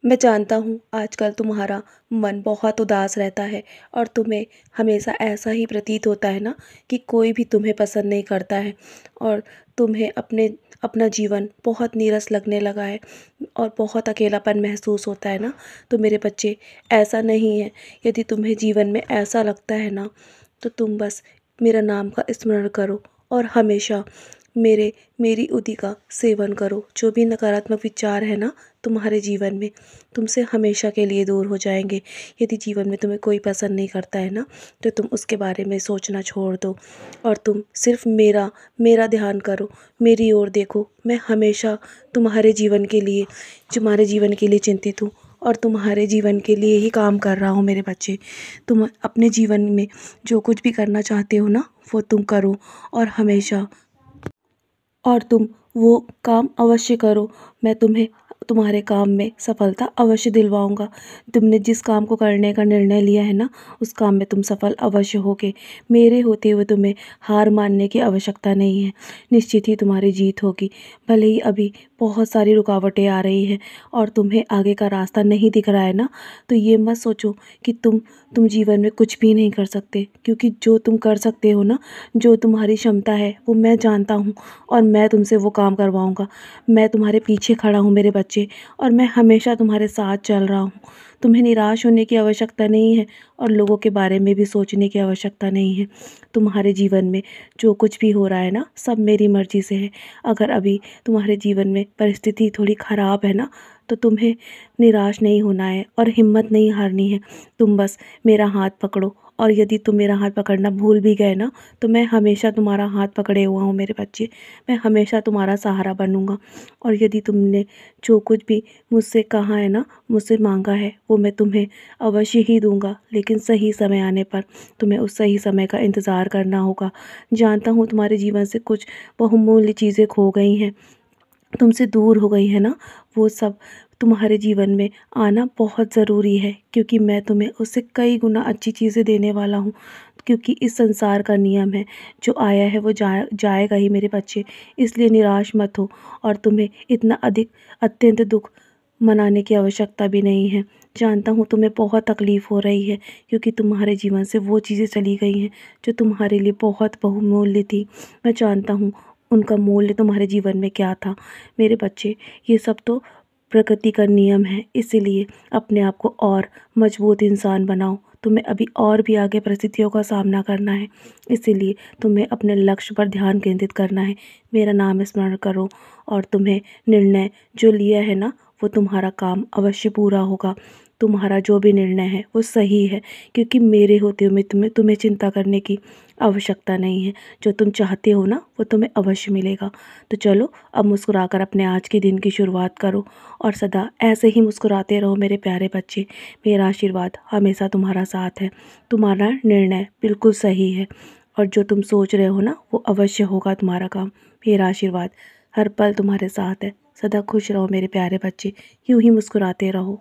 मैं जानता हूँ आजकल तुम्हारा मन बहुत उदास रहता है और तुम्हें हमेशा ऐसा ही प्रतीत होता है ना कि कोई भी तुम्हें पसंद नहीं करता है और तुम्हें अपना जीवन बहुत नीरस लगने लगा है और बहुत अकेलापन महसूस होता है ना। तो मेरे बच्चे, ऐसा नहीं है। यदि तुम्हें जीवन में ऐसा लगता है ना, तो तुम बस मेरा नाम का स्मरण करो और हमेशा मेरी उदी का सेवन करो। जो भी नकारात्मक विचार है ना तुम्हारे जीवन में, तुमसे हमेशा के लिए दूर हो जाएंगे। यदि जीवन में तुम्हें कोई पसंद नहीं करता है ना, तो तुम उसके बारे में सोचना छोड़ दो और तुम सिर्फ मेरा मेरा ध्यान करो, मेरी ओर देखो। मैं हमेशा तुम्हारे जीवन के लिए चिंतित हूँ और तुम्हारे जीवन के लिए ही काम कर रहा हूँ मेरे बच्चे। तुम अपने जीवन में जो कुछ भी करना चाहते हो ना, वो तुम करो और हमेशा, और तुम वो काम अवश्य करो। मैं तुम्हें तुम्हारे काम में सफलता अवश्य दिलवाऊंगा। तुमने जिस काम को करने का निर्णय लिया है ना, उस काम में तुम सफल अवश्य होगे। मेरे होते हुए तुम्हें हार मानने की आवश्यकता नहीं है। निश्चित ही तुम्हारी जीत होगी। भले ही अभी बहुत सारी रुकावटें आ रही हैं और तुम्हें आगे का रास्ता नहीं दिख रहा है ना, तो ये मत सोचो कि तुम जीवन में कुछ भी नहीं कर सकते, क्योंकि जो तुम कर सकते हो ना, जो तुम्हारी क्षमता है, वो मैं जानता हूँ और मैं तुमसे वो काम करवाऊँगा। मैं तुम्हारे पीछे खड़ा हूँ मेरे बच्चे, और मैं हमेशा तुम्हारे साथ चल रहा हूँ। तुम्हें निराश होने की आवश्यकता नहीं है और लोगों के बारे में भी सोचने की आवश्यकता नहीं है। तुम्हारे जीवन में जो कुछ भी हो रहा है ना, सब मेरी मर्ज़ी से है। अगर अभी तुम्हारे जीवन में परिस्थिति थोड़ी ख़राब है ना, तो तुम्हें निराश नहीं होना है और हिम्मत नहीं हारनी है। तुम बस मेरा हाथ पकड़ो, और यदि तुम मेरा हाथ पकड़ना भूल भी गए ना, तो मैं हमेशा तुम्हारा हाथ पकड़े हुआ हूँ मेरे बच्चे। मैं हमेशा तुम्हारा सहारा बनूँगा। और यदि तुमने जो कुछ भी मुझसे कहा है ना, मुझसे मांगा है, वो मैं तुम्हें अवश्य ही दूंगा। लेकिन सही समय आने पर तुम्हें उस सही समय का इंतज़ार करना होगा। जानता हूँ तुम्हारे जीवन से कुछ बहुमूल्य चीज़ें खो गई हैं, तुमसे दूर हो गई है ना। वो सब तुम्हारे जीवन में आना बहुत ज़रूरी है, क्योंकि मैं तुम्हें उससे कई गुना अच्छी चीज़ें देने वाला हूँ। क्योंकि इस संसार का नियम है, जो आया है वो जाएगा ही मेरे बच्चे। इसलिए निराश मत हो, और तुम्हें इतना अधिक अत्यंत दुख मनाने की आवश्यकता भी नहीं है। जानता हूँ तुम्हें बहुत तकलीफ़ हो रही है, क्योंकि तुम्हारे जीवन से वो चीज़ें चली गई हैं जो तुम्हारे लिए बहुत बहुमूल्य थी। मैं जानता हूँ उनका मूल्य तुम्हारे जीवन में क्या था मेरे बच्चे। ये सब तो प्रकृति का नियम है, इसीलिए अपने आप को और मजबूत इंसान बनाओ। तुम्हें अभी और भी आगे परिस्थितियों का सामना करना है, इसीलिए तुम्हें अपने लक्ष्य पर ध्यान केंद्रित करना है। मेरा नाम स्मरण करो, और तुम्हें निर्णय जो लिया है ना, वो तुम्हारा काम अवश्य पूरा होगा। तुम्हारा जो भी निर्णय है वो सही है, क्योंकि मेरे होते हुए तुम्हें चिंता करने की आवश्यकता नहीं है। जो तुम चाहते हो ना, वो तुम्हें अवश्य मिलेगा। तो चलो, अब मुस्कुराकर अपने आज के दिन की शुरुआत करो, और सदा ऐसे ही मुस्कुराते रहो मेरे प्यारे बच्चे। मेरा आशीर्वाद हमेशा तुम्हारा साथ है। तुम्हारा निर्णय बिल्कुल सही है, और जो तुम सोच रहे हो ना, वो अवश्य होगा तुम्हारा काम। मेरा आशीर्वाद हर पल तुम्हारे साथ है। सदा खुश रहो मेरे प्यारे बच्चे, यूं ही मुस्कुराते रहो।